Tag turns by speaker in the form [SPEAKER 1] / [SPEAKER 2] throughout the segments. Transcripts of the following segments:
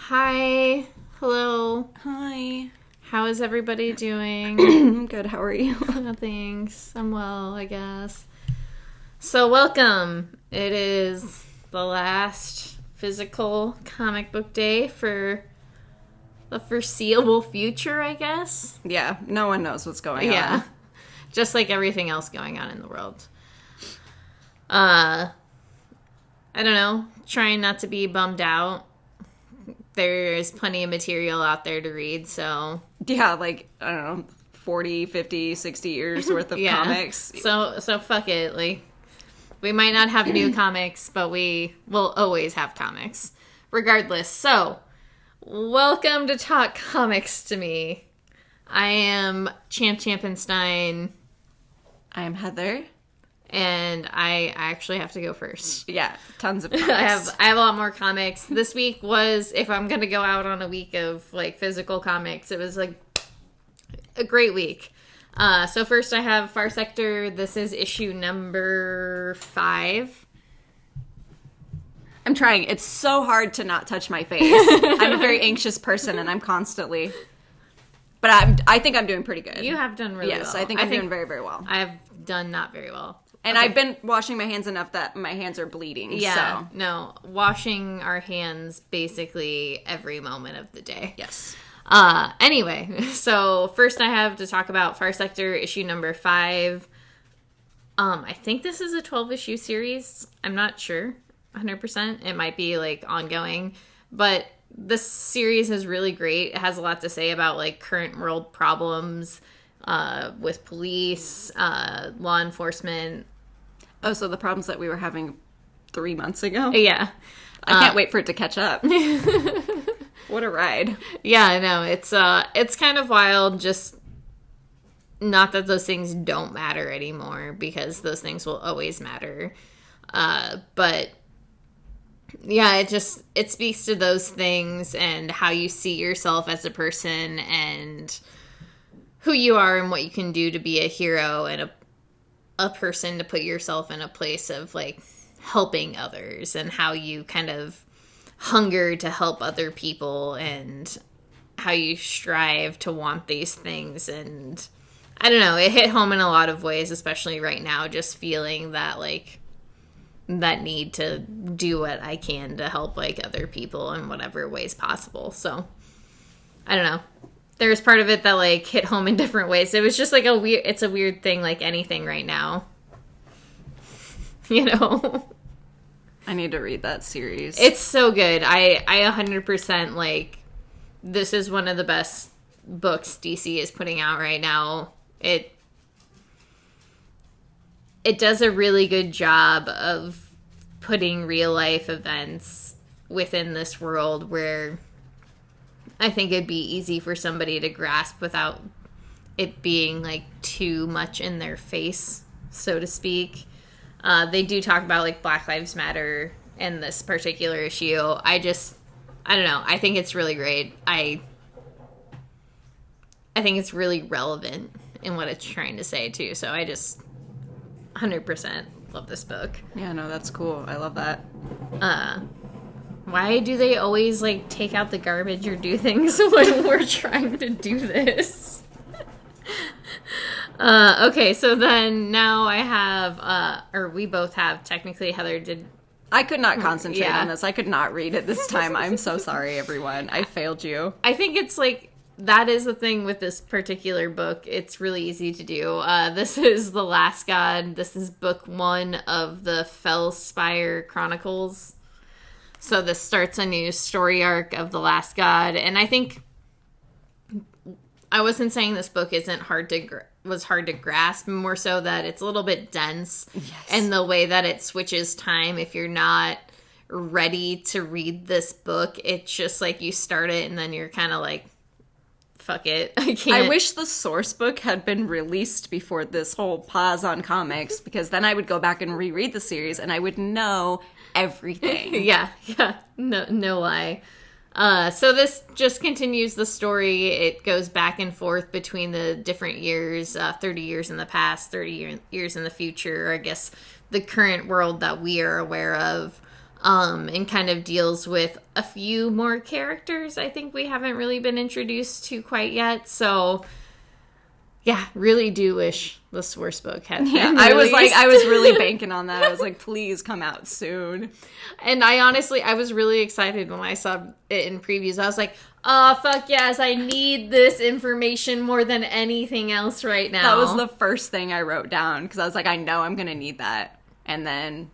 [SPEAKER 1] Hi. Hello.
[SPEAKER 2] Hi.
[SPEAKER 1] How is everybody doing?
[SPEAKER 2] Good, how are you?
[SPEAKER 1] Thanks. I'm well, I guess. So, welcome. It is the last physical comic book day for the foreseeable future, I guess.
[SPEAKER 2] Yeah, no one knows what's going on.
[SPEAKER 1] Yeah. Just like everything else going on in the world. I don't know. Trying not to be bummed out. There's plenty of material out there to read, so...
[SPEAKER 2] Yeah, like, I don't know, 40, 50, 60 years worth of comics.
[SPEAKER 1] So fuck it. Like, we might not have new comics, but we will always have comics. Regardless. So, welcome to Talk Comics to Me. I am Champenstein.
[SPEAKER 2] I am Heather.
[SPEAKER 1] And I actually have to go first.
[SPEAKER 2] Yeah, tons of comics.
[SPEAKER 1] I have a lot more comics. This week was, if I'm going to go out on a week of, like, physical comics, it was, like, a great week. So first I have Far Sector. This is issue number 5.
[SPEAKER 2] I'm trying. It's so hard to not touch my face. I'm a very anxious person, and I'm constantly... But I think I'm doing pretty good.
[SPEAKER 1] You have done really well.
[SPEAKER 2] Yes, I think I'm doing very, very well.
[SPEAKER 1] I have done not very well.
[SPEAKER 2] And okay. I've been washing my hands enough that my hands are bleeding.
[SPEAKER 1] Yeah,
[SPEAKER 2] so.
[SPEAKER 1] No. Washing our hands basically every moment of the day.
[SPEAKER 2] Yes.
[SPEAKER 1] Anyway, so first I have to talk about Far Sector issue number 5. I think this is a 12-issue series. I'm not sure 100%. It might be, like, ongoing. But this series is really great. It has a lot to say about, like, current world problems with police, law enforcement.
[SPEAKER 2] Oh, so the problems that we were having 3 months ago?
[SPEAKER 1] Yeah.
[SPEAKER 2] I can't wait for it to catch up. What a ride.
[SPEAKER 1] Yeah, I know. It's kind of wild, just not that those things don't matter anymore, because those things will always matter. But yeah, it speaks to those things and how you see yourself as a person and who you are and what you can do to be a hero and a person to put yourself in a place of, like, helping others and how you kind of hunger to help other people and how you strive to want these things. And I don't know, it hit home in a lot of ways, especially right now, just feeling that, like, that need to do what I can to help, like, other people in whatever ways possible. So I don't know. There's part of it that, like, hit home in different ways. It was just, like, it's a weird thing, like anything right now. You know?
[SPEAKER 2] I need to read that series.
[SPEAKER 1] It's so good. I 100%, like, this is one of the best books DC is putting out right now. It does a really good job of putting real life events within this world where I think it'd be easy for somebody to grasp without it being, like, too much in their face, so to speak. They do talk about, like, Black Lives Matter in this particular issue. I don't know. I think it's really great. I think it's really relevant in what it's trying to say, too. So I just 100% love this book.
[SPEAKER 2] Yeah, no, that's cool. I love that.
[SPEAKER 1] Why do they always, like, take out the garbage or do things when we're trying to do this? Okay, so then now I have, or we both have, technically Heather did...
[SPEAKER 2] I could not concentrate on this. I could not read it this time. I'm so sorry, everyone. I failed you.
[SPEAKER 1] I think it's, like, that is the thing with this particular book. It's really easy to do. This is The Last God. This is book 1 of the Fellspire Chronicles. So this starts a new story arc of The Last God, and I think I wasn't saying this book isn't was hard to grasp, more so that it's a little bit dense. Yes. And the way that it switches time, if you're not ready to read this book, it's just like you start it and then you're kind of like, fuck it, I can't.
[SPEAKER 2] I wish the source book had been released before this whole pause on comics, because then I would go back and reread the series and I would know everything.
[SPEAKER 1] Yeah, no lie. So this just continues the story. It goes back and forth between the different years, 30 years in the past, 30 years in the future, I guess the current world that we are aware of. and kind of deals with a few more characters I think we haven't really been introduced to quite yet. So yeah, really do wish the Source book had been released.
[SPEAKER 2] I was really banking on that. I was like, please come out soon.
[SPEAKER 1] And I was really excited when I saw it in previews. I was like, oh, fuck yes, I need this information more than anything else right now.
[SPEAKER 2] That was the first thing I wrote down, because I was like, I know I'm going to need that. And then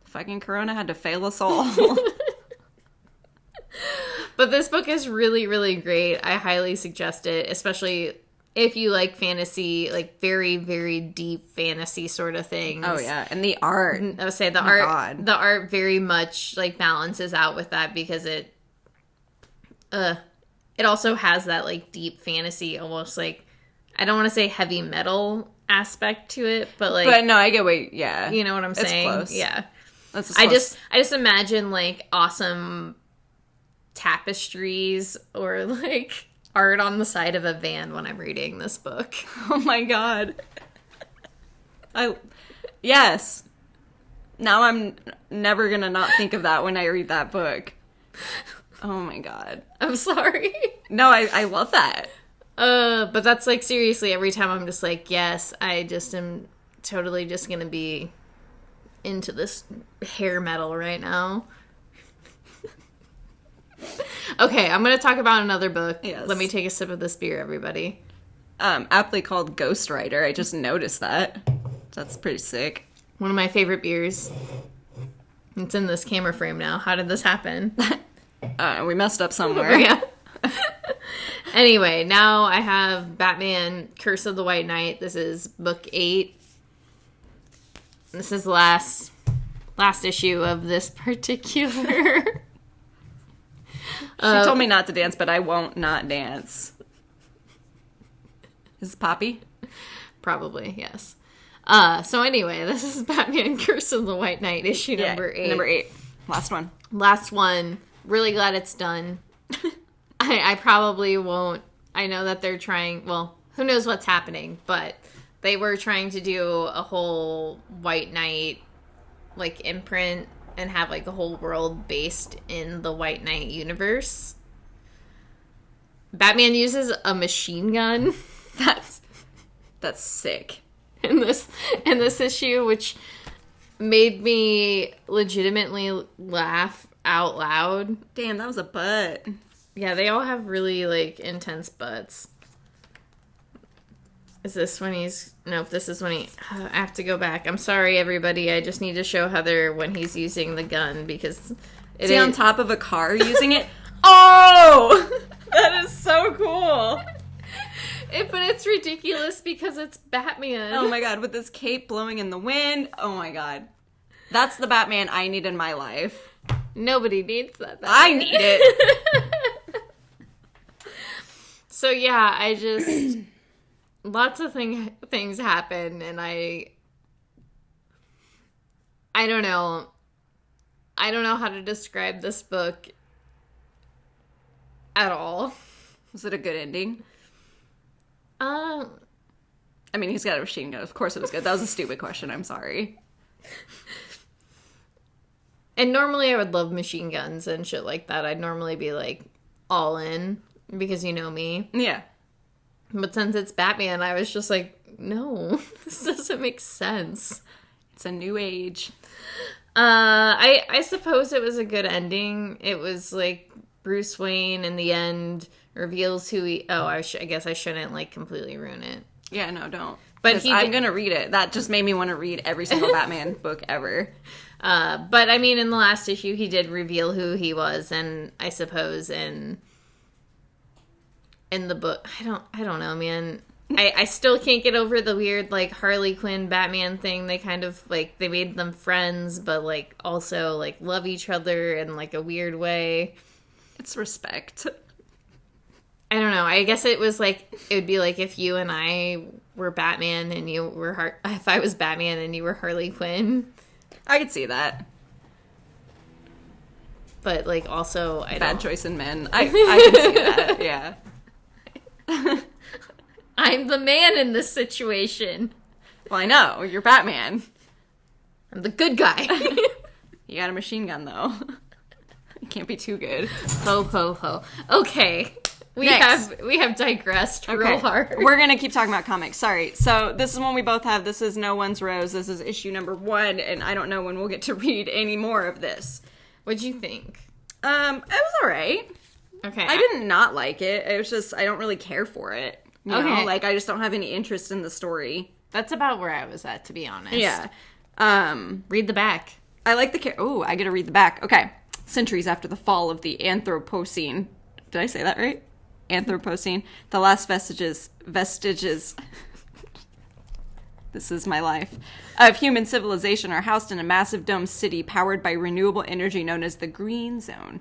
[SPEAKER 2] fucking Corona had to fail us all.
[SPEAKER 1] But this book is really, really great. I highly suggest it, especially if you like fantasy, like very, very deep fantasy sort of things.
[SPEAKER 2] Oh yeah, and the art.
[SPEAKER 1] I would say the art very much like balances out with that, because it also has that like deep fantasy, almost like, I don't want to say heavy metal aspect to it, but like,
[SPEAKER 2] but no, I get what, yeah,
[SPEAKER 1] you know what I'm saying?
[SPEAKER 2] It's close.
[SPEAKER 1] Yeah,
[SPEAKER 2] that's
[SPEAKER 1] I just imagine like awesome tapestries or like art on the side of a van when I'm reading this book.
[SPEAKER 2] Oh my god. Yes. Now I'm never gonna not think of that when I read that book. Oh my god.
[SPEAKER 1] I'm sorry.
[SPEAKER 2] No, I love that.
[SPEAKER 1] But that's like, seriously, every time I'm just like, yes, I just am totally just gonna be into this hair metal right now. Okay, I'm going to talk about another book.
[SPEAKER 2] Yes.
[SPEAKER 1] Let me take a sip of this beer, everybody.
[SPEAKER 2] Aptly called Ghostwriter. I just noticed that. That's pretty sick.
[SPEAKER 1] One of my favorite beers. It's in this camera frame now. How did this happen?
[SPEAKER 2] We messed up somewhere.
[SPEAKER 1] Yeah. Anyway, now I have Batman Curse of the White Knight. This is book 8. This is the last issue of this particular...
[SPEAKER 2] She told me not to dance, but I won't not dance. Is it Poppy?
[SPEAKER 1] Probably, yes. So anyway, this is Batman Curse of the White Knight, issue number 8.
[SPEAKER 2] Number 8. Last one.
[SPEAKER 1] Really glad it's done. I probably won't. I know that they're trying, well, who knows what's happening, but they were trying to do a whole White Knight, like, imprint and have like a whole world based in the White Knight universe. Batman uses a machine gun.
[SPEAKER 2] That's sick.
[SPEAKER 1] In this issue, which made me legitimately laugh out loud.
[SPEAKER 2] Damn, that was a butt.
[SPEAKER 1] Yeah, they all have really like intense butts. Is this when he's... Nope, this is when he... I have to go back. I'm sorry, everybody. I just need to show Heather when he's using the gun, because...
[SPEAKER 2] Is he on top of a car using it? Oh! That is so cool!
[SPEAKER 1] But it's ridiculous because it's Batman.
[SPEAKER 2] Oh my god, with this cape blowing in the wind. Oh my god. That's the Batman I need in my life.
[SPEAKER 1] Nobody needs that Batman.
[SPEAKER 2] I need it!
[SPEAKER 1] So yeah, I just... Lots of things happen, and I don't know. I don't know how to describe this book at all.
[SPEAKER 2] Was it a good ending? I mean, he's got a machine gun. Of course it was good. That was a stupid question. I'm sorry.
[SPEAKER 1] And normally I would love machine guns and shit like that. I'd normally be, like, all in, because you know me.
[SPEAKER 2] Yeah.
[SPEAKER 1] But since it's Batman, I was just like, no, this doesn't make sense.
[SPEAKER 2] It's a new age.
[SPEAKER 1] I suppose it was a good ending. It was like Bruce Wayne in the end reveals who he... Oh, I guess I shouldn't like completely ruin it.
[SPEAKER 2] Yeah, no, don't.
[SPEAKER 1] But
[SPEAKER 2] I'm going to read it. That just made me want to read every single Batman book ever.
[SPEAKER 1] But I mean, in the last issue, he did reveal who he was, and I suppose in the book, I don't know, man. I still can't get over the weird, like, Harley Quinn Batman thing. They kind of, like, they made them friends, but, like, also, like, love each other in, like, a weird way.
[SPEAKER 2] It's respect.
[SPEAKER 1] I don't know. I guess it was, like, it would be, like, if you and I were Batman and you were, if I was Batman and you were Harley Quinn.
[SPEAKER 2] I could see that.
[SPEAKER 1] But, like, also,
[SPEAKER 2] Bad choice in men. I can see that, yeah.
[SPEAKER 1] I'm the man in this situation.
[SPEAKER 2] Well, I know. You're Batman.
[SPEAKER 1] I'm the good guy.
[SPEAKER 2] He got a machine gun, though. It can't be too good.
[SPEAKER 1] Ho, ho, ho. Okay. We have digressed real hard.
[SPEAKER 2] We're going to keep talking about comics. Sorry. So this is one we both have. This is No One's Rose. This is issue number 1, and I don't know when we'll get to read any more of this.
[SPEAKER 1] What'd you think?
[SPEAKER 2] It was all right.
[SPEAKER 1] Okay.
[SPEAKER 2] I did not like it. It was just, I don't really care for it. You know? Like, I just don't have any interest in the story.
[SPEAKER 1] That's about where I was at, to be honest.
[SPEAKER 2] Yeah.
[SPEAKER 1] Read the back.
[SPEAKER 2] I like the... Oh, I get to read the back. Okay. Centuries after the fall of the Anthropocene. Did I say that right? Anthropocene. The last vestiges... This is my life. Of human civilization are housed in a massive domed city powered by renewable energy known as the Green Zone.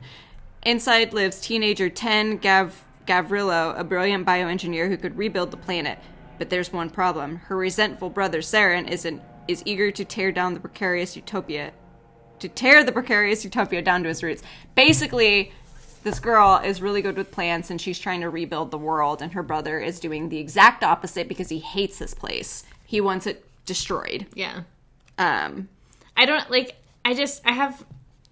[SPEAKER 2] Inside lives teenager Gavrillo, a brilliant bioengineer who could rebuild the planet. But there's one problem. Her resentful brother, Saren, is eager to tear down the precarious utopia. To tear the precarious utopia down to its roots. Basically, this girl is really good with plants, and she's trying to rebuild the world, and her brother is doing the exact opposite because he hates this place. He wants it destroyed.
[SPEAKER 1] Yeah.
[SPEAKER 2] I
[SPEAKER 1] don't, like, I have,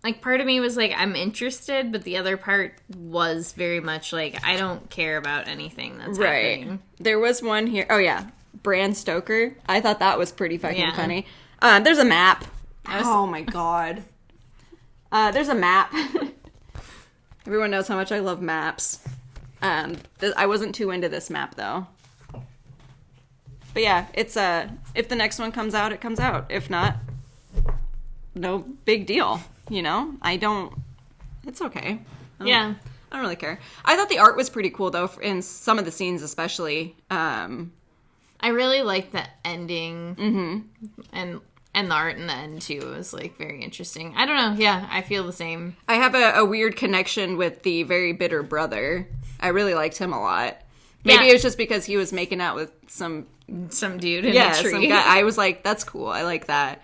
[SPEAKER 1] like, part of me was like, I'm interested, but the other part was very much like, I don't care about anything that's happening.
[SPEAKER 2] There was one here. Oh, yeah. Bram Stoker. I thought that was pretty fucking funny. There's a map. Oh, my God. There's a map. Everyone knows how much I love maps. I wasn't too into this map, though. But yeah, it's if the next one comes out, it comes out. If not, no big deal. You know? It's okay. I don't really care. I thought the art was pretty cool, though, in some of the scenes especially.
[SPEAKER 1] I really liked the ending. Mm-hmm. And the art in the end, too, was, like, very interesting. I don't know. Yeah, I feel the same.
[SPEAKER 2] I have a weird connection with the very bitter brother. I really liked him a lot. Maybe it was just because he was making out with some
[SPEAKER 1] dude in a tree.
[SPEAKER 2] Some guy. I was like, that's cool. I like that.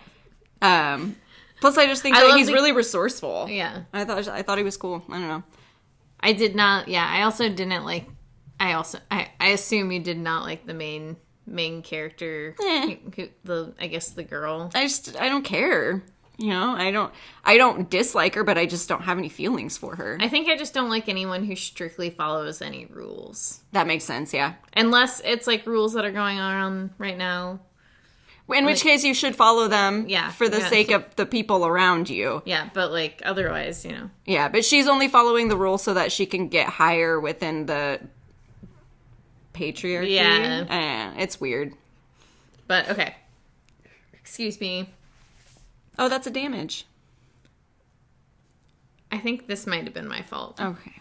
[SPEAKER 2] Plus, I just think that he's really resourceful.
[SPEAKER 1] Yeah.
[SPEAKER 2] I thought he was cool. I don't know.
[SPEAKER 1] I did not. Yeah, I also didn't like. I assume you did not like the main character. I guess the girl.
[SPEAKER 2] I don't care. You know, I don't dislike her, but I just don't have any feelings for her.
[SPEAKER 1] I think I just don't like anyone who strictly follows any rules.
[SPEAKER 2] That makes sense, yeah.
[SPEAKER 1] Unless it's like rules that are going on right now.
[SPEAKER 2] In which case you should follow them for the sake of the people around you.
[SPEAKER 1] Yeah, but like otherwise, you know.
[SPEAKER 2] Yeah, but she's only following the rules so that she can get higher within the patriarchy.
[SPEAKER 1] Yeah.
[SPEAKER 2] It's weird.
[SPEAKER 1] But okay. Excuse me.
[SPEAKER 2] Oh, that's a damage.
[SPEAKER 1] I think this might have been my fault.
[SPEAKER 2] Okay.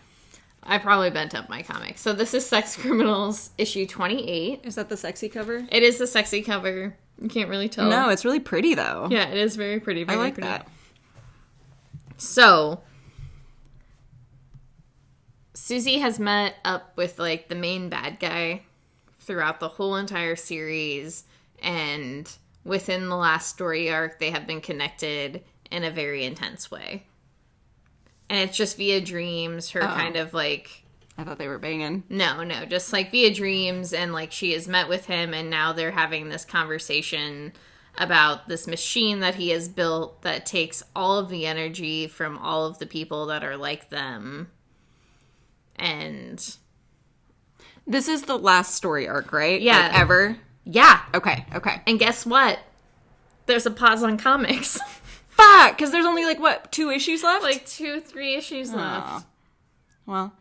[SPEAKER 1] I probably bent up my comic. So this is Sex Criminals, issue 28.
[SPEAKER 2] Is that the sexy cover?
[SPEAKER 1] It is the sexy cover. You can't really tell.
[SPEAKER 2] No, it's really pretty, though.
[SPEAKER 1] Yeah, it is very pretty. Very
[SPEAKER 2] I like
[SPEAKER 1] pretty.
[SPEAKER 2] that.
[SPEAKER 1] So, Susie has met up with, like, the main bad guy throughout the whole entire series, and within the last story arc, they have been connected in a very intense way. And it's just via dreams, her kind of, like...
[SPEAKER 2] I thought they were banging.
[SPEAKER 1] No, just, like, via dreams, and, like, she has met with him, and now they're having this conversation about this machine that he has built that takes all of the energy from all of the people that are like them. And...
[SPEAKER 2] This is the last story arc, right?
[SPEAKER 1] Yeah.
[SPEAKER 2] Like, ever?
[SPEAKER 1] Yeah.
[SPEAKER 2] Okay.
[SPEAKER 1] And guess what? There's a pause on comics.
[SPEAKER 2] Fuck! Because there's only, like, what, 2 issues left?
[SPEAKER 1] Like 2-3 issues left.
[SPEAKER 2] Well,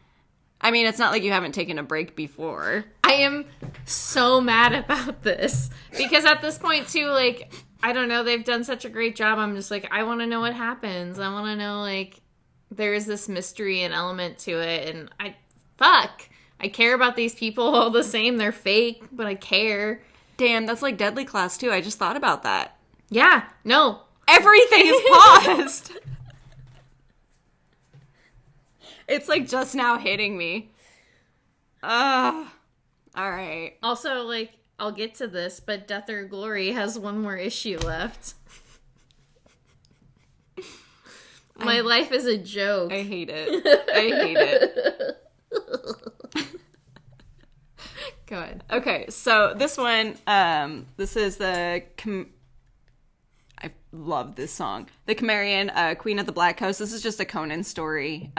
[SPEAKER 2] I mean, it's not like you haven't taken a break before.
[SPEAKER 1] I am so mad about this. Because at this point, too, like, I don't know, they've done such a great job. I'm just like, I want to know what happens. I want to know, like, there is this mystery and element to it. And I care about these people all the same. They're fake, but I care.
[SPEAKER 2] Damn, that's like Deadly Class, too. I just thought about that.
[SPEAKER 1] Yeah, no.
[SPEAKER 2] Everything is paused. It's like just now hitting me. All right.
[SPEAKER 1] Also, like, I'll get to this, but Death or Glory has one more issue left. My life is a joke.
[SPEAKER 2] I hate it.
[SPEAKER 1] Go ahead.
[SPEAKER 2] Okay, so this one, this is the... love this song. The Cimmerian Queen of the Black Coast. This is just a Conan story.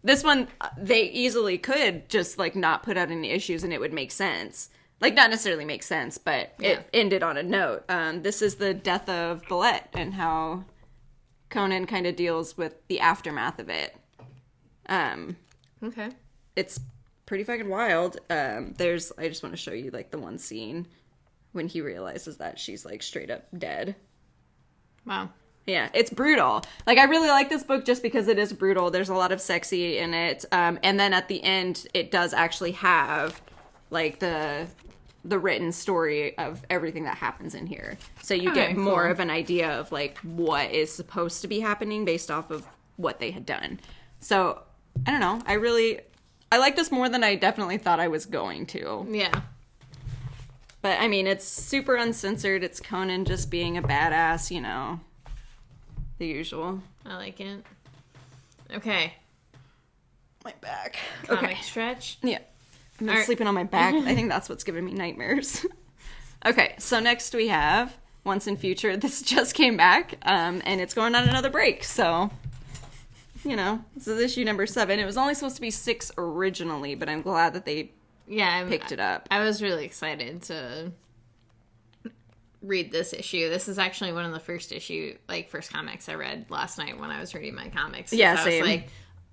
[SPEAKER 2] This one, they easily could just, like, not put out any issues and it would make sense. Like, not necessarily make sense, but it ended on a note. This is the death of Ballet and how Conan kind of deals with the aftermath of it.
[SPEAKER 1] Okay.
[SPEAKER 2] It's pretty fucking wild. I just want to show you, like, the one scene when he realizes that she's, like, straight up dead.
[SPEAKER 1] Wow.
[SPEAKER 2] Yeah, it's brutal. Like, I really like this book just because it is brutal. There's a lot of sexy in it. And then at the end, it does actually have, like, the written story of everything that happens in here. So you get more of an idea of, like, what is supposed to be happening based off of what they had done. So, I don't know. I like this more than I definitely thought I was going to.
[SPEAKER 1] Yeah.
[SPEAKER 2] But, I mean, it's super uncensored. It's Conan just being a badass, you know. The usual.
[SPEAKER 1] I like it. Okay.
[SPEAKER 2] My back.
[SPEAKER 1] Comic stretch.
[SPEAKER 2] Yeah. I've been sleeping on my back. I think that's what's giving me nightmares. Okay, so next we have Once and Future. This just came back, and it's going on another break, so, you know, this is issue number 7. It was only supposed to be 6 originally, but I'm glad that they picked it up.
[SPEAKER 1] I was really excited to read this issue. This is actually one of the first comics I read last night when I was reading my comics.
[SPEAKER 2] Yeah,
[SPEAKER 1] same. I was like,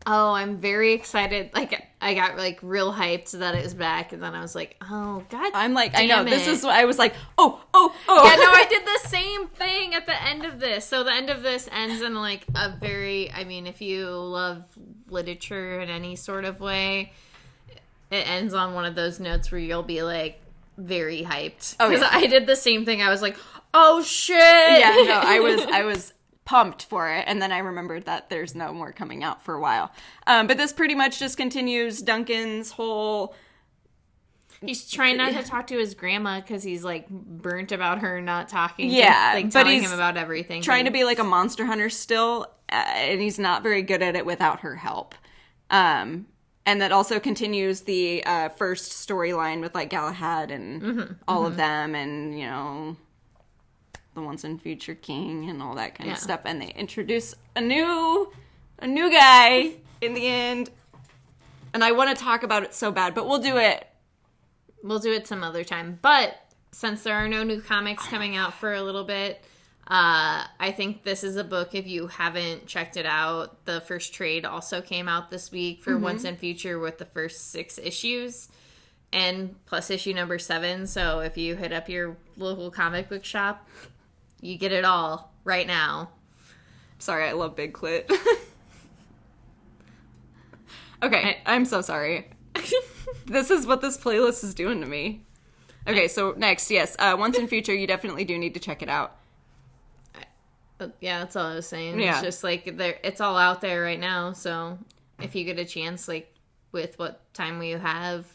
[SPEAKER 1] oh, I'm very excited. Like, I got, like, real hyped that it was back, and then I was like, oh, god
[SPEAKER 2] I'm like,
[SPEAKER 1] damn
[SPEAKER 2] I know,
[SPEAKER 1] it.
[SPEAKER 2] this is what I was like, oh.
[SPEAKER 1] Yeah, no, I did the same thing at the end of this. So the end of this ends in, like, a very, I mean, if you love literature in any sort of way, it ends on one of those notes where you'll be, like, very hyped.
[SPEAKER 2] Oh,
[SPEAKER 1] because
[SPEAKER 2] yeah.
[SPEAKER 1] I did the same thing. I was like, oh, shit!
[SPEAKER 2] Yeah, no, I was pumped for it, and then I remembered that there's no more coming out for a while. But this pretty much just continues Duncan's whole...
[SPEAKER 1] He's trying not to talk to his grandma because he's, like, burnt about her not talking.
[SPEAKER 2] Yeah,
[SPEAKER 1] like,
[SPEAKER 2] but
[SPEAKER 1] telling
[SPEAKER 2] he's
[SPEAKER 1] him about everything.
[SPEAKER 2] trying to be, like, a monster hunter still, and he's not very good at it without her help. And that also continues the first storyline with, like, Galahad and all of them, and, you know, the Once and Future King and all that kind of stuff. And they introduce a new guy in the end. And I want to talk about it so bad, but we'll do it.
[SPEAKER 1] We'll do it some other time. But since there are no new comics coming out for a little bit, I think this is a book, if you haven't checked it out, the first trade also came out this week for Once and Future with the first 6 issues and plus issue number 7. So if you hit up your local comic book shop, you get it all right now.
[SPEAKER 2] Sorry, I love Big Clit. Okay, I'm so sorry. This is what this playlist is doing to me. Okay, so next, yes, Once and Future, you definitely do need to check it out.
[SPEAKER 1] Yeah, that's all I was saying.
[SPEAKER 2] Yeah.
[SPEAKER 1] It's just like it's all out there right now. So if you get a chance, like with what time we have,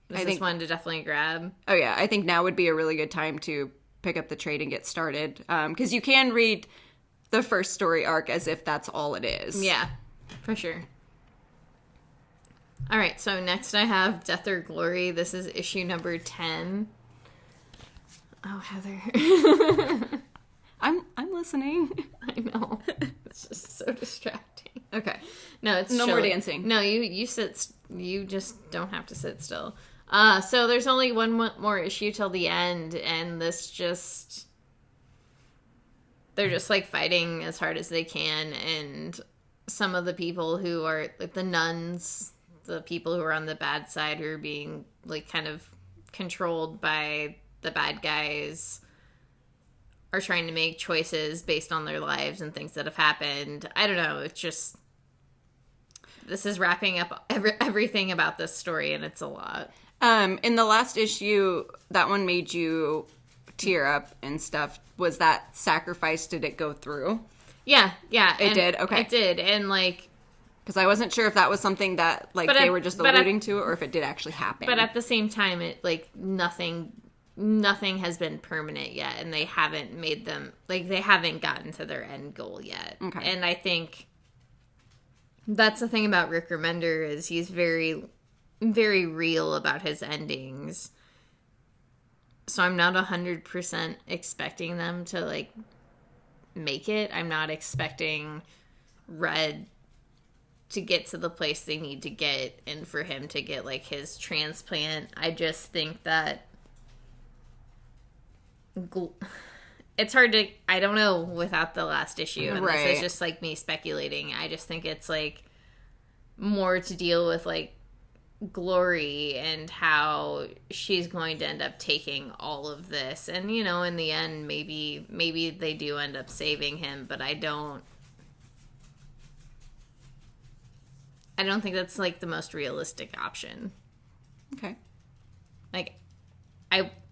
[SPEAKER 1] this is one to definitely grab.
[SPEAKER 2] Oh yeah, I think now would be a really good time to pick up the trade and get started. Because you can read the first story arc as if that's all it is.
[SPEAKER 1] Yeah, for sure. All right, so next I have Death or Glory. This is issue number 10. Oh, Heather.
[SPEAKER 2] I'm listening.
[SPEAKER 1] I know. It's just so distracting.
[SPEAKER 2] Okay.
[SPEAKER 1] No, it's
[SPEAKER 2] no more dancing.
[SPEAKER 1] No, you sit. You just don't have to sit still. So there's only one more issue till the end, and they're just like fighting as hard as they can, and some of the people who are like the nuns, the people who are on the bad side who are being like kind of controlled by the bad guys, are trying to make choices based on their lives and things that have happened. I don't know. It's just, this is wrapping up everything about this story, and it's a lot.
[SPEAKER 2] In the last issue, that one made you tear up and stuff. Was that sacrifice? Did it go through?
[SPEAKER 1] Yeah.
[SPEAKER 2] It did? Okay.
[SPEAKER 1] It did, and like...
[SPEAKER 2] Because I wasn't sure if that was something that like they were just alluding to, or if it did actually happen.
[SPEAKER 1] But at the same time, it like nothing has been permanent yet, and they haven't made them, like, they haven't gotten to their end goal yet.
[SPEAKER 2] Okay.
[SPEAKER 1] And I think that's the thing about Rick Remender, is he's very, very real about his endings. So I'm not 100% expecting them to, like, make it. I'm not expecting Red to get to the place they need to get and for him to get, like, his transplant. I just think that it's hard to, I don't know, without the last issue. And
[SPEAKER 2] right.
[SPEAKER 1] This is just, like, me speculating. I just think it's, like, more to deal with, like, Glory and how she's going to end up taking all of this. And, you know, in the end, maybe they do end up saving him, but I don't think that's, like, the most realistic option.
[SPEAKER 2] Okay.
[SPEAKER 1] Like,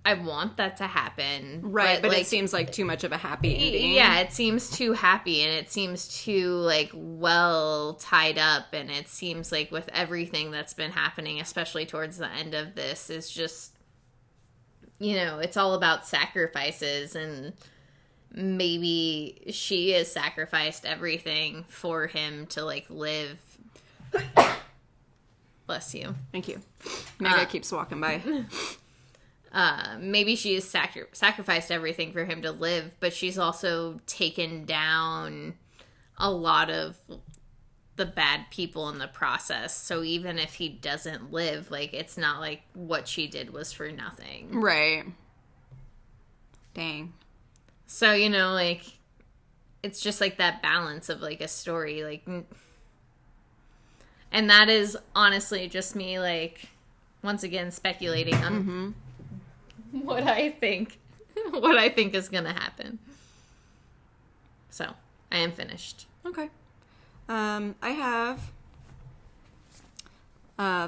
[SPEAKER 1] I want that to happen.
[SPEAKER 2] Right, but
[SPEAKER 1] like,
[SPEAKER 2] it seems like too much of a happy ending.
[SPEAKER 1] Yeah, it seems too happy, and it seems too, like, well tied up, and it seems like with everything that's been happening, especially towards the end of this, is just, you know, it's all about sacrifices, and maybe she has sacrificed everything for him to, like, live. Bless you.
[SPEAKER 2] Thank you. Mega keeps walking by.
[SPEAKER 1] Maybe she has sacrificed everything for him to live, but she's also taken down a lot of the bad people in the process. So even if he doesn't live, like, it's not like what she did was for nothing.
[SPEAKER 2] Right. Dang.
[SPEAKER 1] So, you know, like, it's just like that balance of, like, a story, like, and that is honestly just me, like, once again speculating on what I think is gonna happen. So I am finished.
[SPEAKER 2] Okay. I have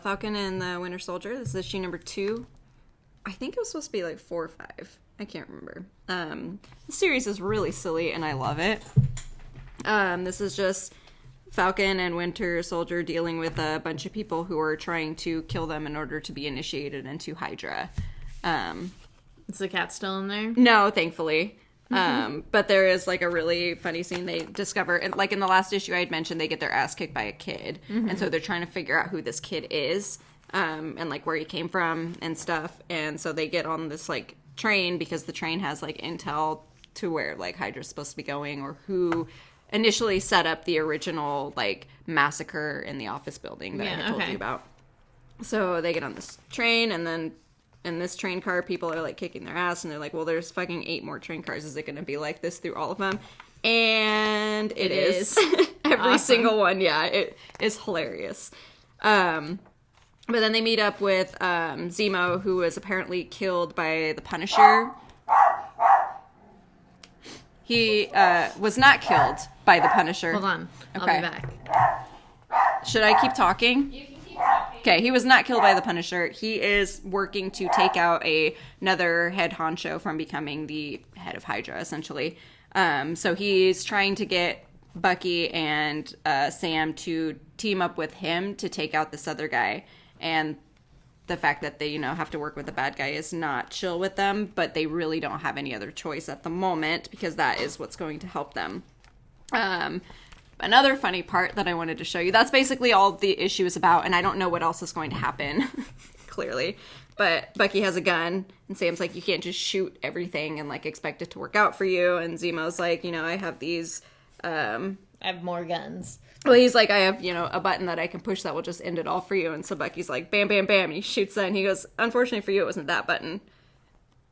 [SPEAKER 2] Falcon and the Winter Soldier. This is issue number 2. I think it was supposed to be like 4 or 5. I can't remember. The series is really silly and I love it. This is just Falcon and Winter Soldier dealing with a bunch of people who are trying to kill them in order to be initiated into Hydra.
[SPEAKER 1] Is the cat still in there?
[SPEAKER 2] No, thankfully. But there is, like, a really funny scene they discover. And, like, in the last issue I had mentioned, they get their ass kicked by a kid. And so they're trying to figure out who this kid is and, like, where he came from and stuff. And so they get on this, like, train because the train has, like, intel to where, like, Hydra's supposed to be going or who initially set up the original, like, massacre in the office building that I had told you about. So they get on this train, and then in this train car, people are, like, kicking their ass, and they're like, well, there's fucking 8 more train cars. Is it going to be like this through all of them? And it is. Every single one, yeah. It is hilarious. But then they meet up with Zemo, who was apparently killed by the Punisher. He was not killed by the Punisher.
[SPEAKER 1] Hold on. I'll be back.
[SPEAKER 2] Should I keep talking?
[SPEAKER 1] You can keep talking.
[SPEAKER 2] Okay, he was not killed by the Punisher. He is working to take out another head honcho from becoming the head of Hydra, essentially. So he's trying to get Bucky and Sam to team up with him to take out this other guy. And the fact that they, you know, have to work with the bad guy is not chill with them, but they really don't have any other choice at the moment because that is what's going to help them. Another funny part that I wanted to show you, that's basically all the issue is about, and I don't know what else is going to happen, clearly. But Bucky has a gun, and Sam's like, you can't just shoot everything and, like, expect it to work out for you. And Zemo's like, you know, I have these...
[SPEAKER 1] I have more guns.
[SPEAKER 2] Well, he's like, I have, you know, a button that I can push that will just end it all for you. And so Bucky's like, bam, bam, bam. And he shoots that, and he goes, unfortunately for you, it wasn't that button.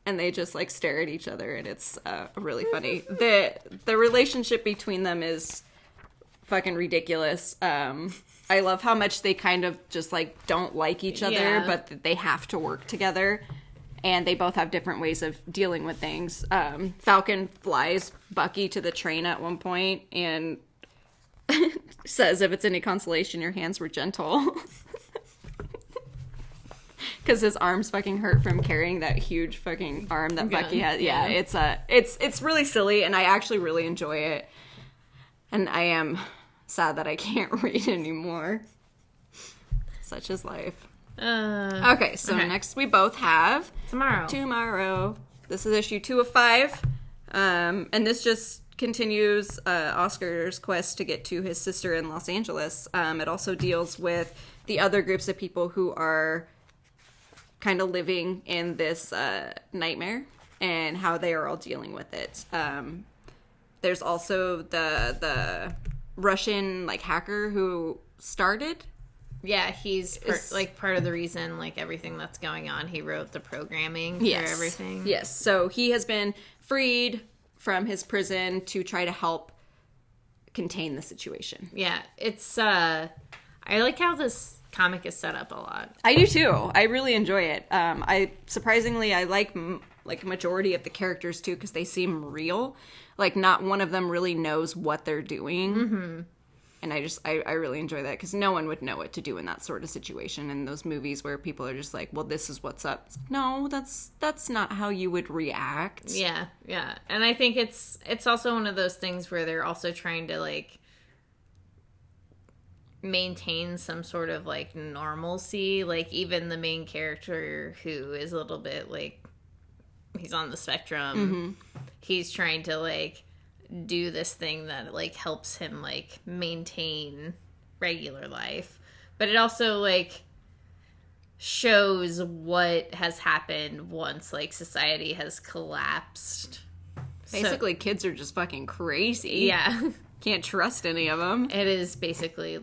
[SPEAKER 2] And they just, like, stare at each other, and it's really funny. The relationship between them is fucking ridiculous. I love how much they kind of just, like, don't like each other, but that they have to work together. And they both have different ways of dealing with things. Falcon flies Bucky to the train at one point and says, if it's any consolation, your hands were gentle. Because his arms fucking hurt from carrying that huge fucking arm that Bucky has. Yeah, it's really silly, and I actually really enjoy it. And I am sad that I can't read anymore. Such is life. Okay, so next we both have... Tomorrow. This is issue 2 of 5. And this just continues Oscar's quest to get to his sister in Los Angeles. It also deals with the other groups of people who are kind of living in this nightmare and how they are all dealing with it. there's also the Russian, like, hacker who started.
[SPEAKER 1] Yeah, he's part of the reason, like, everything that's going on. He wrote the programming for everything.
[SPEAKER 2] Yes, so he has been freed from his prison to try to help contain the situation.
[SPEAKER 1] Yeah, it's, I like how this comic is set up a lot.
[SPEAKER 2] I do too. I really enjoy it. I like majority of the characters too, because they seem real. Like, not one of them really knows what they're doing. Mm-hmm. And I really enjoy that, because no one would know what to do in that sort of situation. In those movies where people are just like, well, this is what's up. It's like, no, that's not how you would react.
[SPEAKER 1] Yeah, yeah. And I think it's also one of those things where they're also trying to, like, maintain some sort of, like, normalcy. Like, even the main character, who is a little bit, like, he's on the spectrum. Mm-hmm. He's trying to, like, do this thing that, like, helps him, like, maintain regular life. But it also, like, shows what has happened once, like, society has collapsed.
[SPEAKER 2] Basically, kids are just fucking crazy.
[SPEAKER 1] Yeah.
[SPEAKER 2] Can't trust any of them.
[SPEAKER 1] It is basically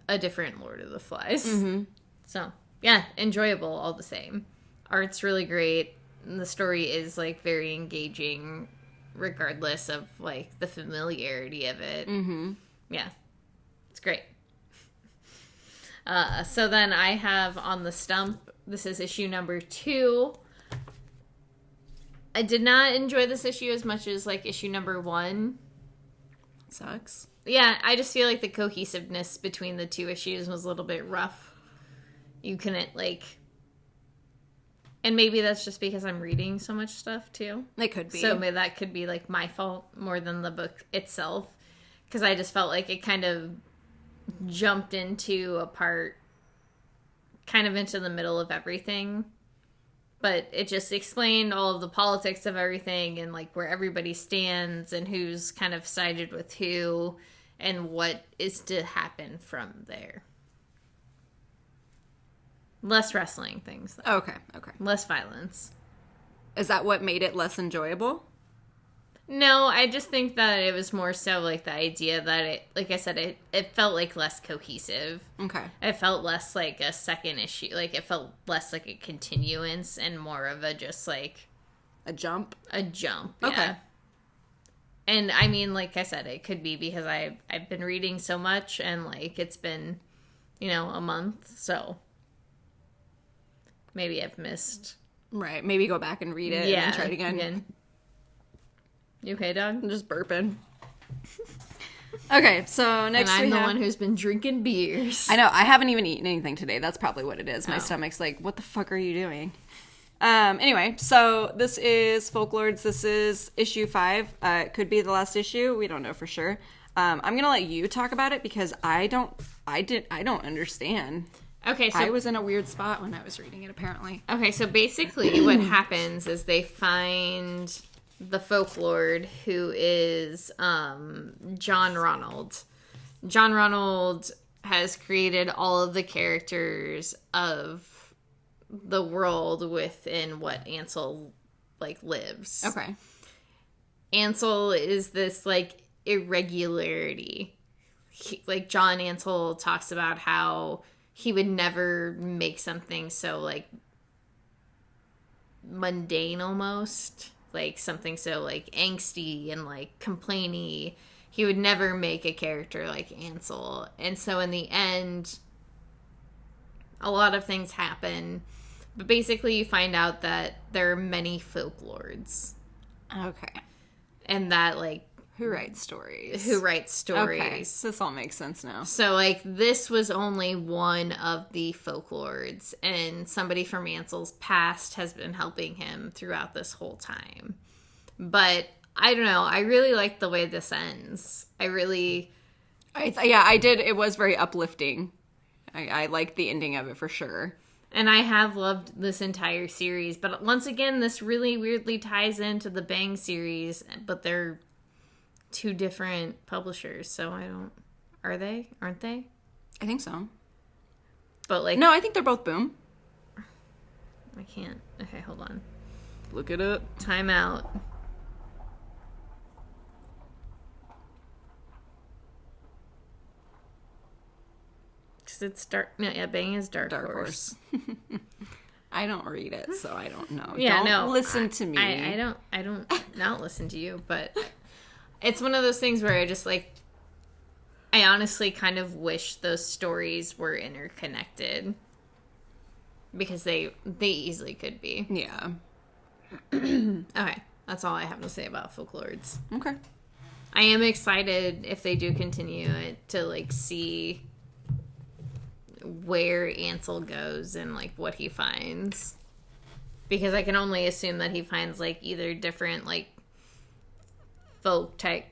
[SPEAKER 1] a different Lord of the Flies. Mm-hmm. So, yeah, enjoyable all the same. Art's really great. The story is, like, very engaging, regardless of, like, the familiarity of it. Mm-hmm. Yeah. It's great. So then I have on the stump, this is issue number 2. I did not enjoy this issue as much as, like, issue number 1.
[SPEAKER 2] Sucks.
[SPEAKER 1] Yeah, I just feel like the cohesiveness between the 2 issues was a little bit rough. You couldn't, like... And maybe that's just because I'm reading so much stuff, too.
[SPEAKER 2] It could be.
[SPEAKER 1] So maybe that could be, like, my fault more than the book itself. Because I just felt like it kind of jumped into a part, kind of into the middle of everything. But it just explained all of the politics of everything and, like, where everybody stands and who's kind of sided with who and what is to happen from there. Less wrestling things, though.
[SPEAKER 2] Okay.
[SPEAKER 1] Less violence.
[SPEAKER 2] Is that what made it less enjoyable?
[SPEAKER 1] No, I just think that it was more so, like, the idea that it, like I said, it felt, like, less cohesive.
[SPEAKER 2] Okay.
[SPEAKER 1] It felt less like a second issue. Like, it felt less like a continuance and more of a just, like...
[SPEAKER 2] A jump?
[SPEAKER 1] A jump,
[SPEAKER 2] Okay.
[SPEAKER 1] Yeah. And, I mean, like I said, it could be because I've been reading so much and, like, it's been, a month, so... Maybe I've missed.
[SPEAKER 2] Right. Maybe go back and read it and try it again.
[SPEAKER 1] You okay, dog?
[SPEAKER 2] I'm just burping. Okay, so next
[SPEAKER 1] and I'm the one who's been drinking beers.
[SPEAKER 2] I know. I haven't even eaten anything today. That's probably what it is. My stomach's like, what the fuck are you doing? Anyway, so this is Folklords. This is issue 5. It could be the last issue. We don't know for sure. I'm going to let you talk about it because I don't understand.
[SPEAKER 1] Okay, so
[SPEAKER 2] I was in a weird spot when I was reading it, apparently.
[SPEAKER 1] Okay, so basically what happens is they find the Folklord, who is John Ronald. John Ronald has created all of the characters of the world within what Ansel, like, lives.
[SPEAKER 2] Okay.
[SPEAKER 1] Ansel is this, like, irregularity. Like, John Ansel talks about how he would never make something so, like, mundane almost. Like, something so, like, angsty and, like, complainy. He would never make a character like Ansel. And so in the end, a lot of things happen. But basically you find out that there are many Folklords.
[SPEAKER 2] Okay.
[SPEAKER 1] And that, like...
[SPEAKER 2] Who writes stories?
[SPEAKER 1] Okay,
[SPEAKER 2] this all makes sense now.
[SPEAKER 1] So, like, this was only one of the Folklords, and somebody from Ansel's past has been helping him throughout this whole time. But, I don't know, I really like the way this ends. I
[SPEAKER 2] did. It was very uplifting. I liked the ending of it for sure.
[SPEAKER 1] And I have loved this entire series, but once again, this really weirdly ties into the Bang series, but they're 2 different publishers, so I don't... Are they? Aren't they?
[SPEAKER 2] I think so.
[SPEAKER 1] But, like...
[SPEAKER 2] No, I think they're both Boom.
[SPEAKER 1] I can't. Okay, hold on.
[SPEAKER 2] Look it up.
[SPEAKER 1] Time out. because it's dark. No, yeah, Bang is Dark Horse.
[SPEAKER 2] I don't read it, so I don't know.
[SPEAKER 1] Yeah,
[SPEAKER 2] don't listen to me.
[SPEAKER 1] I don't not listen to you, but it's one of those things where I just like, I honestly kind of wish those stories were interconnected because they easily could be.
[SPEAKER 2] Yeah.
[SPEAKER 1] Okay, that's all I have to say about Folklords.
[SPEAKER 2] Okay.
[SPEAKER 1] I am excited if they do continue it to like see where Ansel goes and like what he finds, because I can only assume that he finds like either different like folk type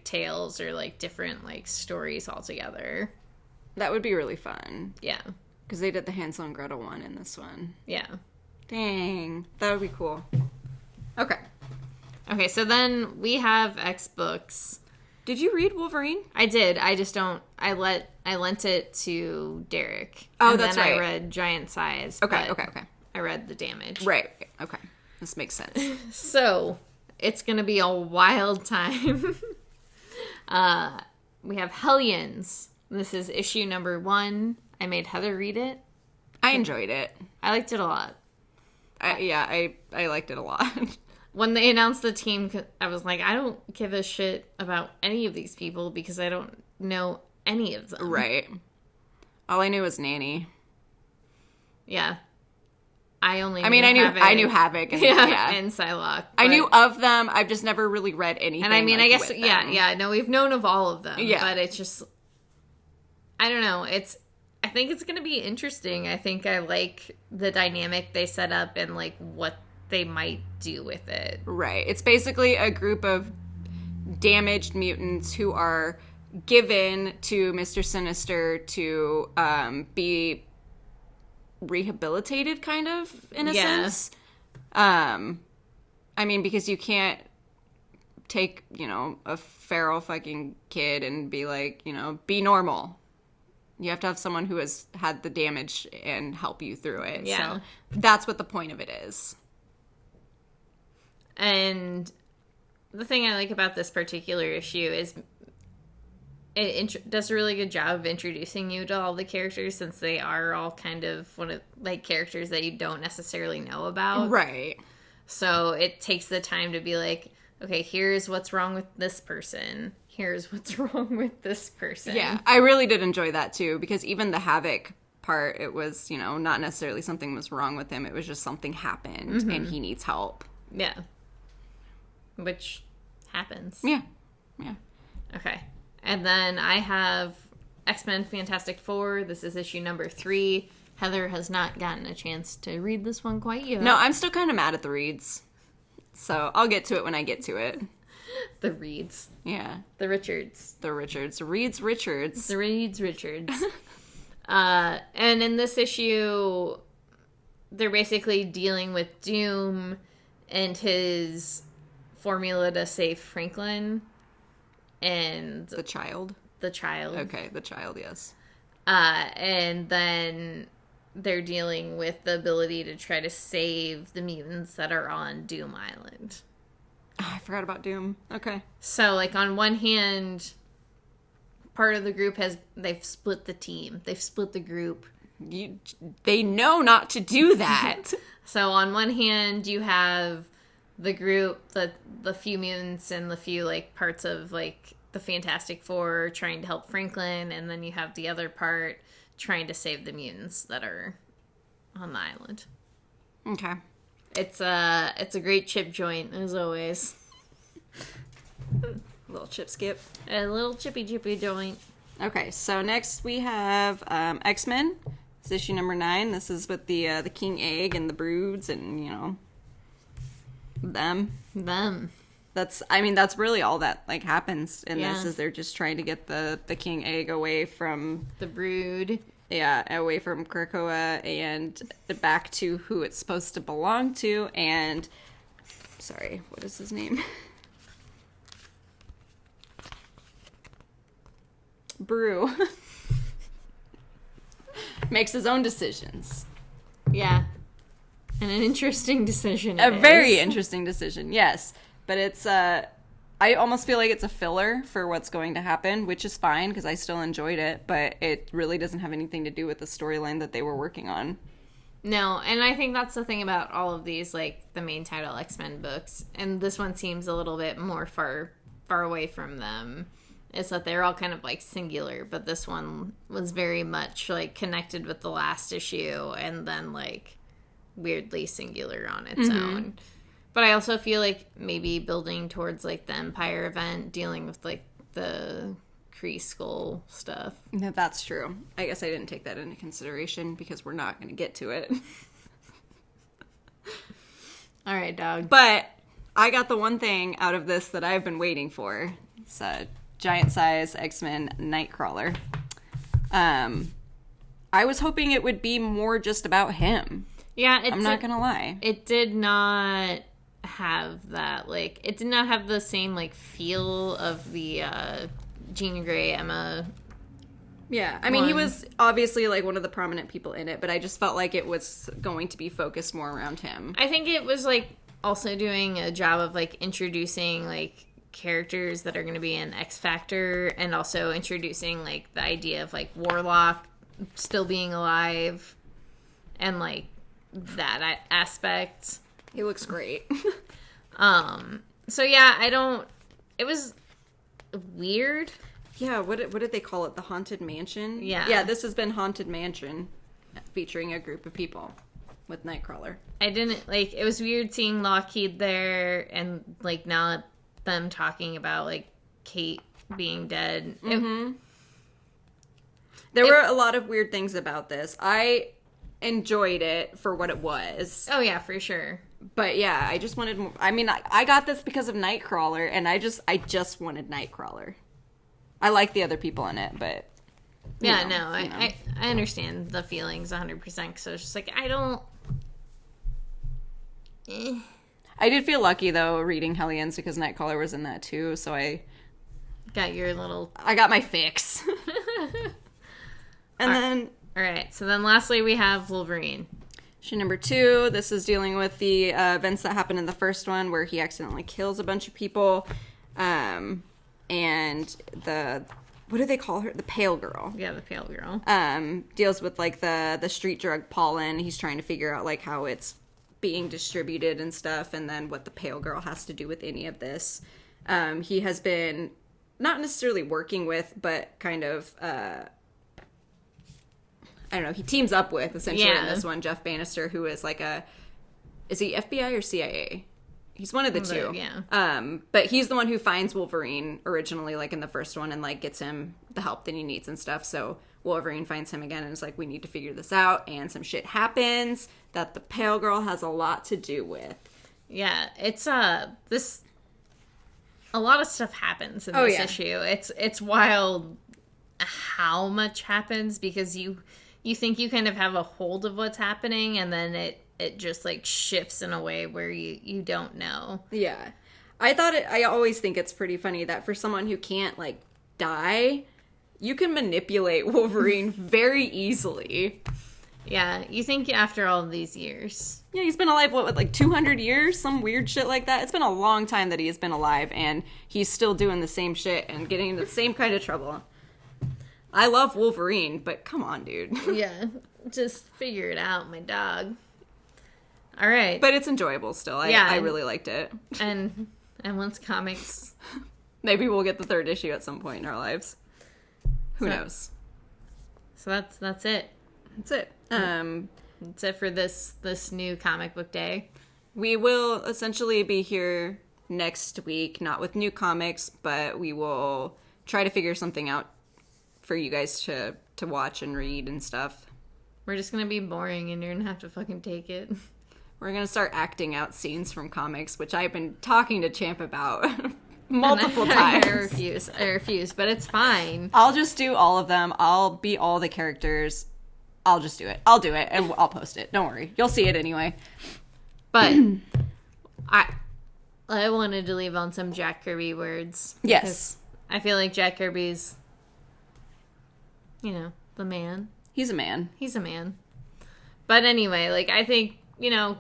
[SPEAKER 1] tales or like different like stories altogether.
[SPEAKER 2] That would be really fun.
[SPEAKER 1] Yeah,
[SPEAKER 2] because they did the Hansel and Gretel one in this one.
[SPEAKER 1] Yeah.
[SPEAKER 2] Dang, that would be cool. Okay,
[SPEAKER 1] so then we have X books.
[SPEAKER 2] Did you read Wolverine?
[SPEAKER 1] I did. I just don't. I lent it to Derek.
[SPEAKER 2] Oh,
[SPEAKER 1] and
[SPEAKER 2] that's
[SPEAKER 1] then
[SPEAKER 2] right.
[SPEAKER 1] I read Giant Size.
[SPEAKER 2] Okay.
[SPEAKER 1] I read The Damage.
[SPEAKER 2] Right. Okay. This makes sense.
[SPEAKER 1] So it's gonna be a wild time. We have Hellions. This is issue number 1. I made Heather read it.
[SPEAKER 2] I enjoyed it.
[SPEAKER 1] I liked it a lot.
[SPEAKER 2] I liked it a lot.
[SPEAKER 1] When they announced the team, I was like, I don't give a shit about any of these people because I don't know any of them.
[SPEAKER 2] Right. All I knew was Nanny.
[SPEAKER 1] Yeah. I knew
[SPEAKER 2] Havoc. And,
[SPEAKER 1] and Psylocke.
[SPEAKER 2] I knew of them. I've just never really read anything.
[SPEAKER 1] And I mean,
[SPEAKER 2] like,
[SPEAKER 1] I guess,
[SPEAKER 2] with
[SPEAKER 1] yeah. No, we've known of all of them.
[SPEAKER 2] Yeah.
[SPEAKER 1] But it's just, I don't know. I think it's going to be interesting. I think I like the dynamic they set up and like what they might do with it.
[SPEAKER 2] Right. It's basically a group of damaged mutants who are given to Mr. Sinister to be rehabilitated, kind of, in a sense. I mean, because you can't take, a feral fucking kid and be like, be normal. You have to have someone who has had the damage and help you through it.
[SPEAKER 1] Yeah.
[SPEAKER 2] So that's what the point of it is.
[SPEAKER 1] And the thing I like about this particular issue is it does a really good job of introducing you to all the characters, since they are all kind of one of like characters that you don't necessarily know about.
[SPEAKER 2] Right.
[SPEAKER 1] So it takes the time to be like, okay, here's what's wrong with this person. Here's what's wrong with this person.
[SPEAKER 2] Yeah, I really did enjoy that too, because even the Havoc part, it was, not necessarily something was wrong with him. It was just something happened and he needs help.
[SPEAKER 1] Yeah. Which happens.
[SPEAKER 2] Yeah.
[SPEAKER 1] Okay. And then I have X-Men Fantastic Four. This is issue number 3. Heather has not gotten a chance to read this one quite yet.
[SPEAKER 2] No, I'm still kind of mad at the reads. So I'll get to it when I get to it.
[SPEAKER 1] The Reeds.
[SPEAKER 2] Yeah.
[SPEAKER 1] The Richards.
[SPEAKER 2] The Richards. Reeds Richards.
[SPEAKER 1] The Reeds Richards. And in this issue, they're basically dealing with Doom and his formula to save Franklin. And
[SPEAKER 2] The child. Okay, the child, yes.
[SPEAKER 1] And then they're dealing with the ability to try to save the mutants that are on Doom Island.
[SPEAKER 2] Oh, I forgot about Doom. Okay.
[SPEAKER 1] So, like, on one hand, part of the group they've split the team. They've split the group.
[SPEAKER 2] They know not to do that.
[SPEAKER 1] So, on one hand, you have the group, the few mutants and the few, like, parts of, like, the Fantastic Four trying to help Franklin, and then you have the other part trying to save the mutants that are on the island.
[SPEAKER 2] Okay.
[SPEAKER 1] It's a great chip joint, as always.
[SPEAKER 2] A little chip skip.
[SPEAKER 1] A little chippy joint.
[SPEAKER 2] Okay, so next we have Xmen. It's issue number 9. This is with the King Egg and the Broods and, them. That's really all that, like, happens in this, is they're just trying to get the King Egg away from...
[SPEAKER 1] The Brood.
[SPEAKER 2] Yeah, away from Krakoa and back to who it's supposed to belong to, and... Sorry, what is his name? Brew. Makes his own decisions.
[SPEAKER 1] Yeah. And an interesting decision.
[SPEAKER 2] A very interesting decision, yes. But it's I almost feel like it's a filler for what's going to happen, which is fine because I still enjoyed it, but it really doesn't have anything to do with the storyline that they were working on.
[SPEAKER 1] No, and I think that's the thing about all of these, like, the main title X-Men books, and this one seems a little bit more far away from them, is that they're all kind of, like, singular, but this one was very much, like, connected with the last issue, and then, like, weirdly singular on its own. But I also feel like maybe building towards, like, the Empire event, dealing with, like, the Kree Skull stuff.
[SPEAKER 2] No, that's true. I guess I didn't take that into consideration because we're not going to get to it.
[SPEAKER 1] All right, dog.
[SPEAKER 2] But I got the one thing out of this that I've been waiting for. It's a giant-size X-Men Nightcrawler. I was hoping it would be more just about him.
[SPEAKER 1] Yeah,
[SPEAKER 2] I'm not going to lie.
[SPEAKER 1] It did not have that, like, it did not have the same, like, feel of the, Jean Grey, Emma.
[SPEAKER 2] Yeah, I mean, he was obviously, like, one of the prominent people in it, but I just felt like it was going to be focused more around him.
[SPEAKER 1] I think it was, like, also doing a job of, like, introducing, like, characters that are going to be in X Factor, and also introducing, like, the idea of, like, Warlock still being alive, and, like, that aspect.
[SPEAKER 2] He looks great.
[SPEAKER 1] So, yeah, it was weird.
[SPEAKER 2] Yeah, what did they call it? The Haunted Mansion?
[SPEAKER 1] Yeah.
[SPEAKER 2] Yeah, this has been Haunted Mansion, featuring a group of people with Nightcrawler.
[SPEAKER 1] I didn't, like, it was weird seeing Lockheed there, and, like, now them talking about, like, Kate being dead.
[SPEAKER 2] There were a lot of weird things about this. I enjoyed it for what it was.
[SPEAKER 1] Oh, yeah, for sure.
[SPEAKER 2] But yeah, I just wanted more. I mean, I got this because of Nightcrawler, and I just wanted Nightcrawler. I like the other people in it, but
[SPEAKER 1] I understand the feelings 100%. So it's just like I don't.
[SPEAKER 2] I did feel lucky though reading Hellions because Nightcrawler was in that too. So I got my fix. And
[SPEAKER 1] all right. So then, lastly, we have Wolverine.
[SPEAKER 2] Issue number 2. This is dealing with the events that happened in the first one where he accidentally kills a bunch of people. And what do they call her? The Pale Girl.
[SPEAKER 1] Yeah, the Pale Girl.
[SPEAKER 2] Deals with, like, the street drug pollen. He's trying to figure out, like, how it's being distributed and stuff, and then what the Pale Girl has to do with any of this. He has been not necessarily working with, but kind of, I don't know, he teams up with, essentially, in this one, Jeff Bannister, who is, like, is he FBI or CIA? He's one of the two.
[SPEAKER 1] Yeah.
[SPEAKER 2] But he's the one who finds Wolverine originally, like, in the first one, and, like, gets him the help that he needs and stuff. So Wolverine finds him again and is like, we need to figure this out. And some shit happens that the Pale Girl has a lot to do with.
[SPEAKER 1] Yeah, it's, a lot of stuff happens in this issue. It's wild how much happens because you think you kind of have a hold of what's happening, and then it just, like, shifts in a way where you don't know.
[SPEAKER 2] Yeah. I always think it's pretty funny that for someone who can't, like, die, you can manipulate Wolverine very easily.
[SPEAKER 1] Yeah, you think after all of these years.
[SPEAKER 2] Yeah, he's been alive, what, like 200 years? Some weird shit like that. It's been a long time that he has been alive, and he's still doing the same shit and getting into the same kind of trouble. I love Wolverine, but come on, dude.
[SPEAKER 1] Yeah, just figure it out, my dog. All right.
[SPEAKER 2] But it's enjoyable still. I really liked it.
[SPEAKER 1] And once comics...
[SPEAKER 2] Maybe we'll get the 3rd issue at some point in our lives. Who knows?
[SPEAKER 1] So that's it.
[SPEAKER 2] That's it.
[SPEAKER 1] That's it for this new comic book day.
[SPEAKER 2] We will essentially be here next week, not with new comics, but we will try to figure something out for you guys to watch and read and stuff.
[SPEAKER 1] We're just going to be boring and you're going to have to fucking take it.
[SPEAKER 2] We're going to start acting out scenes from comics, which I've been talking to Champ about multiple times.
[SPEAKER 1] I refuse, but it's fine.
[SPEAKER 2] I'll just do all of them. I'll be all the characters. I'll just do it. I'll do it, and I'll post it. Don't worry. You'll see it anyway.
[SPEAKER 1] But I wanted to leave on some Jack Kirby words.
[SPEAKER 2] Yes.
[SPEAKER 1] I feel like Jack Kirby's, the man.
[SPEAKER 2] He's a man.
[SPEAKER 1] He's a man. But anyway, like, I think,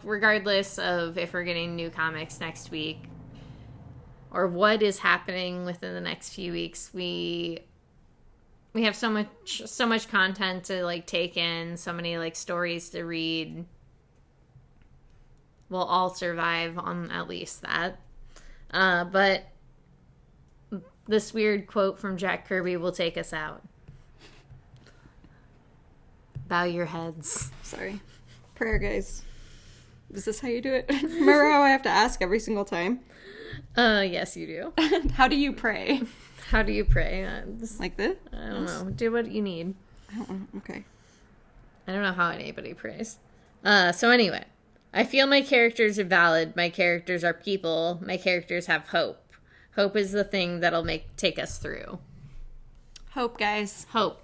[SPEAKER 1] regardless of if we're getting new comics next week, or what is happening within the next few weeks. We have so much content to like take in, so many like stories to read. We'll all survive on at least that. But this weird quote from Jack Kirby will take us out. Bow your heads.
[SPEAKER 2] Sorry. Prayer, guys. Is this how you do it? Remember how I have to ask every single time?
[SPEAKER 1] Yes, you do.
[SPEAKER 2] How do you pray?
[SPEAKER 1] How do you pray?
[SPEAKER 2] Like this?
[SPEAKER 1] I don't know. Do what you need.
[SPEAKER 2] I don't know. Okay.
[SPEAKER 1] I don't know how anybody prays. So anyway, I feel my characters are valid. My characters are people. My characters have hope. Hope is the thing that'll take us through.
[SPEAKER 2] Hope, guys.
[SPEAKER 1] Hope.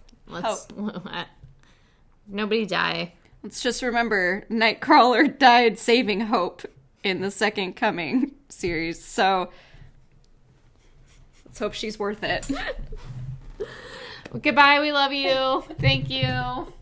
[SPEAKER 1] Nobody die.
[SPEAKER 2] Let's just remember, Nightcrawler died saving Hope in the Second Coming series, so let's hope she's worth it.
[SPEAKER 1] Goodbye, we love you. Thank you.